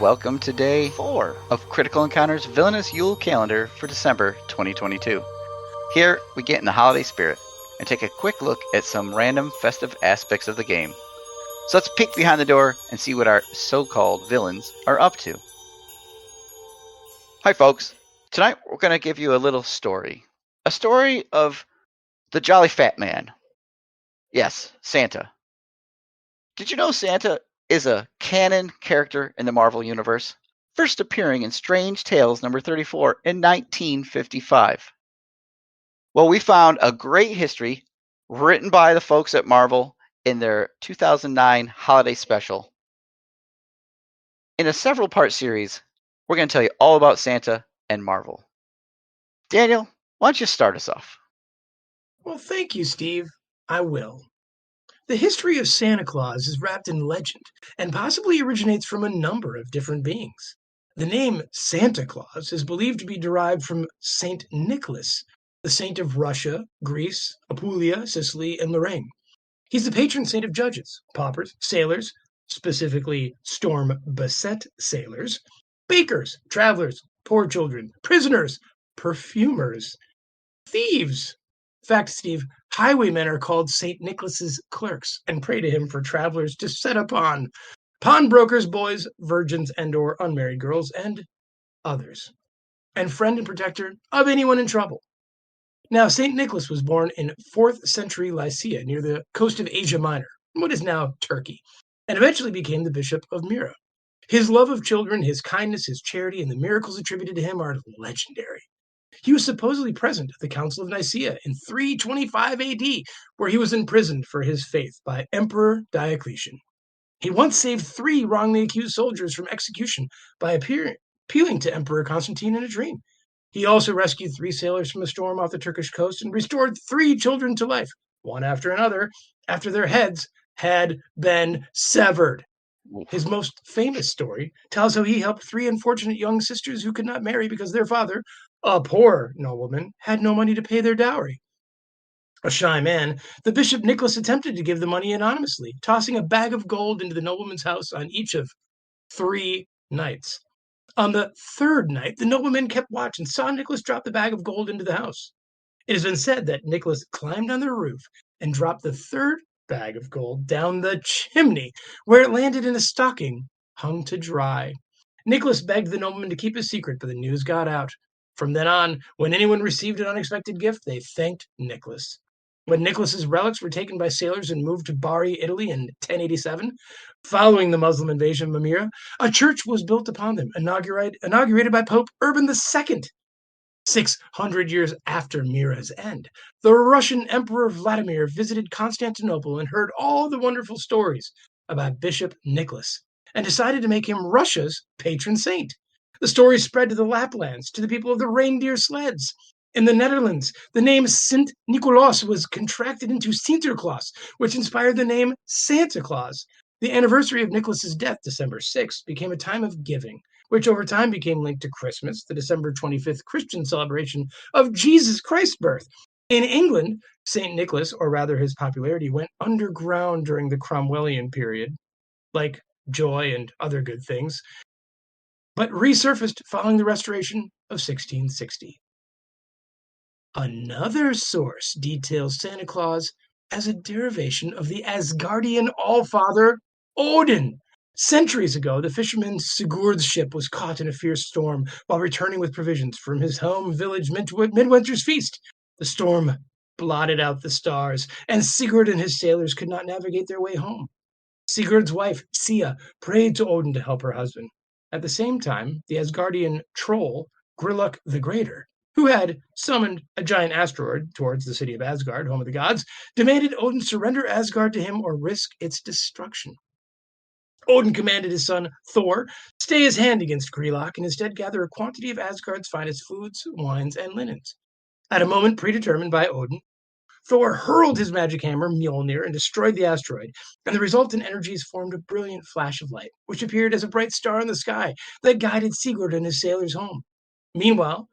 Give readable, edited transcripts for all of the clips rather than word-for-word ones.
welcome to day 4 of Critical Encounters Villainous Yule calendar for December 2022. Here, we get in the holiday spirit and take a quick look at some random festive aspects of the game. So let's peek behind the door and see what our so-called villains are up to. Hi folks, tonight we're going to give you a little story. A story of the Jolly Fat Man. Yes, Santa. Did you know Santa is a canon character in the Marvel Universe, first appearing in Strange Tales number 34 in 1955? Well, we found a great history written by the folks at Marvel in their 2009 holiday special. In a several-part series, we're going to tell you all about Santa and Marvel. Daniel, why don't you start us off? Well, thank you, Steve. I will. The history of Santa Claus is wrapped in legend and possibly originates from a number of different beings. The name Santa Claus is believed to be derived from Saint Nicholas, the saint of Russia, Greece, Apulia, Sicily, and Lorraine. He's the patron saint of judges, paupers, sailors, specifically storm-beset sailors, bakers, travelers, poor children, prisoners, perfumers, thieves. In fact, Steve, highwaymen are called St. Nicholas's clerks and pray to him for travelers to set upon, pawnbrokers, boys, virgins, and or unmarried girls, and others, and friend and protector of anyone in trouble. Now, St. Nicholas was born in 4th century Lycia near the coast of Asia Minor, what is now Turkey, and eventually became the bishop of Myra. His love of children, his kindness, his charity, and the miracles attributed to him are legendary. He was supposedly present at the Council of Nicaea in 325 AD, where he was imprisoned for his faith by Emperor Diocletian. He once saved 3 wrongly accused soldiers from execution by appealing to Emperor Constantine in a dream. He also rescued 3 sailors from a storm off the Turkish coast and restored 3 children to life, one after another, after their heads had been severed. His most famous story tells how he helped 3 unfortunate young sisters who could not marry because their father, a poor nobleman, had no money to pay their dowry. A shy man, the Bishop Nicholas attempted to give the money anonymously, tossing a bag of gold into the nobleman's house on each of 3 nights. On the 3rd night, the nobleman kept watch and saw Nicholas drop the bag of gold into the house. It has been said that Nicholas climbed on the roof and dropped the 3rd bag of gold down the chimney, where it landed in a stocking hung to dry. Nicholas begged the nobleman to keep his secret, but the news got out. From then on, when anyone received an unexpected gift, they thanked Nicholas. When Nicholas's relics were taken by sailors and moved to Bari, Italy in 1087, following the Muslim invasion of Myra, a church was built upon them, inaugurated by Pope Urban II. 600 years after Myra's end, the Russian Emperor Vladimir visited Constantinople and heard all the wonderful stories about Bishop Nicholas and decided to make him Russia's patron saint. The story spread to the Laplands, to the people of the reindeer sleds. In the Netherlands, the name Sint Nicolaas was contracted into Sinterklaas, which inspired the name Santa Claus. The anniversary of Nicholas's death, December 6th, became a time of giving, which over time became linked to Christmas, the December 25th Christian celebration of Jesus Christ's birth. In England, St. Nicholas, or rather his popularity, went underground during the Cromwellian period, like joy and other good things, but resurfaced following the restoration of 1660. Another source details Santa Claus as a derivation of the Asgardian Allfather Odin. Centuries ago, the fisherman Sigurd's ship was caught in a fierce storm while returning with provisions from his home village Midwinter's Feast. The storm blotted out the stars, and Sigurd and his sailors could not navigate their way home. Sigurd's wife, Sia, prayed to Odin to help her husband. At the same time, the Asgardian troll, Griluk the Greater, who had summoned a giant asteroid towards the city of Asgard, home of the gods, demanded Odin surrender Asgard to him or risk its destruction. Odin commanded his son Thor stay his hand against Griluk and instead gather a quantity of Asgard's finest foods, wines, and linens. At a moment predetermined by Odin, Thor hurled his magic hammer, Mjolnir, and destroyed the asteroid, and the resultant energies formed a brilliant flash of light, which appeared as a bright star in the sky that guided Sigurd and his sailors home. Meanwhile,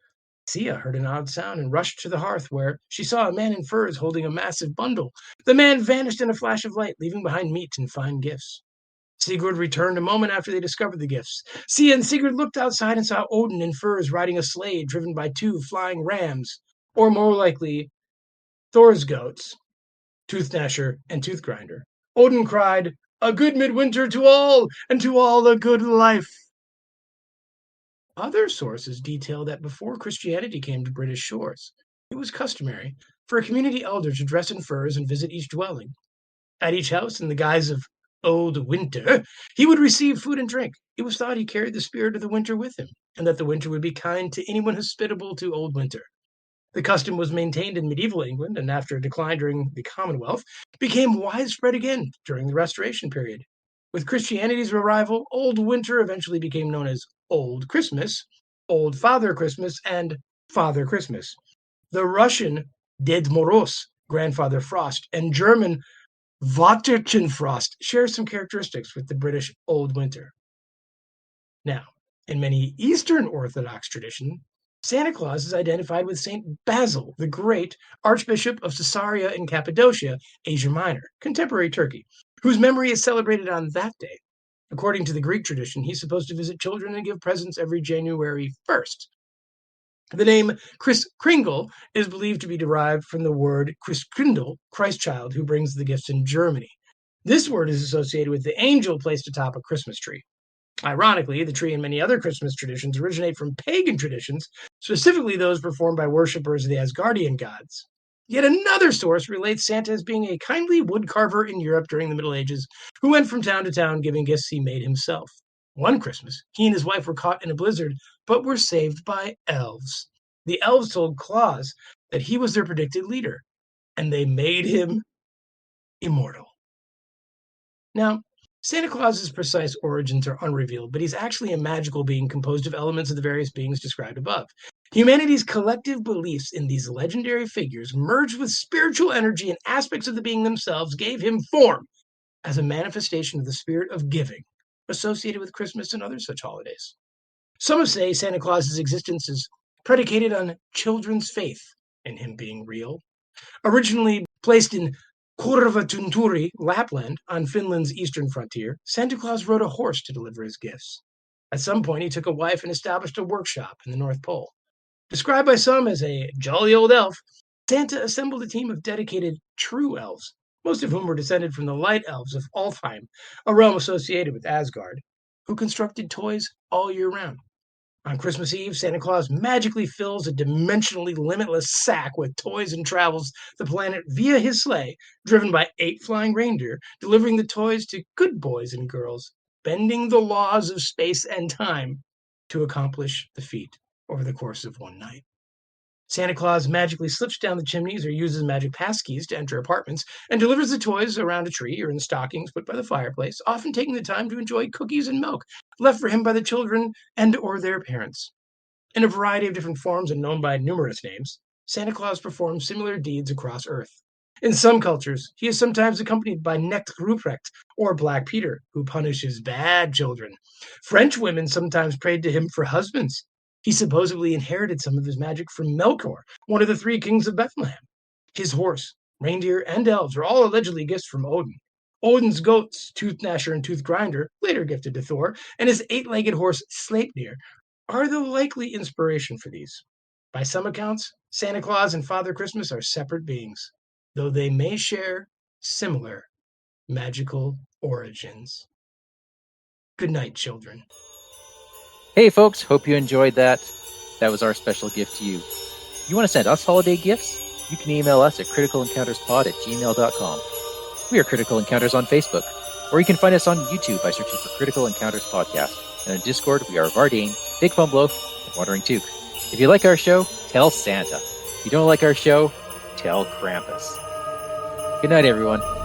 Sia heard an odd sound and rushed to the hearth, where she saw a man in furs holding a massive bundle. The man vanished in a flash of light, leaving behind meat and fine gifts. Sigurd returned a moment after they discovered the gifts. Sia and Sigurd looked outside and saw Odin in furs riding a sleigh driven by 2 flying rams, or more likely, Thor's goats, Toothnasher and Toothgrinder. Odin cried, "A good midwinter to all, and to all a good life." Other sources detail that before Christianity came to British shores, it was customary for a community elder to dress in furs and visit each dwelling. At each house, in the guise of Old Winter, he would receive food and drink. It was thought he carried the spirit of the winter with him, and that the winter would be kind to anyone hospitable to Old Winter. The custom was maintained in medieval England, and after a decline during the Commonwealth, became widespread again during the Restoration period. With Christianity's arrival, Old Winter eventually became known as Old Christmas, Old Father Christmas, and Father Christmas. The Russian Ded Moroz, Grandfather Frost, and German Vaterchenfrost share some characteristics with the British Old Winter. Now, in many Eastern Orthodox traditions, Santa Claus is identified with Saint Basil the Great, Archbishop of Caesarea in Cappadocia, Asia Minor, contemporary Turkey, whose memory is celebrated on that day. According to the Greek tradition, he's supposed to visit children and give presents every January 1st. The name Kris Kringle is believed to be derived from the word Christkindl, Christ child, who brings the gifts in Germany. This word is associated with the angel placed atop a Christmas tree. Ironically, the tree and many other Christmas traditions originate from pagan traditions, specifically those performed by worshippers of the Asgardian gods. Yet another source relates Santa as being a kindly woodcarver in Europe during the Middle Ages who went from town to town giving gifts he made himself. One Christmas, he and his wife were caught in a blizzard, but were saved by elves. The elves told Claus that he was their predicted leader, and they made him immortal. Now, Santa Claus's precise origins are unrevealed, but he's actually a magical being composed of elements of the various beings described above. Humanity's collective beliefs in these legendary figures, merged with spiritual energy and aspects of the being themselves, gave him form as a manifestation of the spirit of giving, associated with Christmas and other such holidays. Some say Santa Claus's existence is predicated on children's faith in him being real. Originally placed in Korvatunturi, Lapland, on Finland's eastern frontier, Santa Claus rode a horse to deliver his gifts. At some point, he took a wife and established a workshop in the North Pole. Described by some as a jolly old elf, Santa assembled a team of dedicated true elves, most of whom were descended from the light elves of Alfheim, a realm associated with Asgard, who constructed toys all year round. On Christmas Eve, Santa Claus magically fills a dimensionally limitless sack with toys and travels the planet via his sleigh, driven by 8 flying reindeer, delivering the toys to good boys and girls, bending the laws of space and time to accomplish the feat over the course of one night. Santa Claus magically slips down the chimneys or uses magic passkeys to enter apartments and delivers the toys around a tree or in stockings put by the fireplace, often taking the time to enjoy cookies and milk left for him by the children and or their parents. In a variety of different forms and known by numerous names, Santa Claus performs similar deeds across Earth. In some cultures, he is sometimes accompanied by Knecht Ruprecht, or Black Peter, who punishes bad children. French women sometimes prayed to him for husbands. He supposedly inherited some of his magic from Melkor, one of the 3 kings of Bethlehem. His horse, reindeer, and elves are all allegedly gifts from Odin. Odin's goats, Toothnasher and Toothgrinder, later gifted to Thor, and his 8-legged horse, Sleipnir, are the likely inspiration for these. By some accounts, Santa Claus and Father Christmas are separate beings, though they may share similar magical origins. Good night, children. Hey folks, hope you enjoyed that. That was our special gift to you. You want to send us holiday gifts? You can email us at criticalencounterspod@gmail.com. We are Critical Encounters on Facebook, or you can find us on YouTube by searching for Critical Encounters Podcast. And on Discord, we are Vardane, Big Fun Blow, and Wandering Took. If you like our show, tell Santa. If you don't like our show, tell Krampus. Good night, everyone.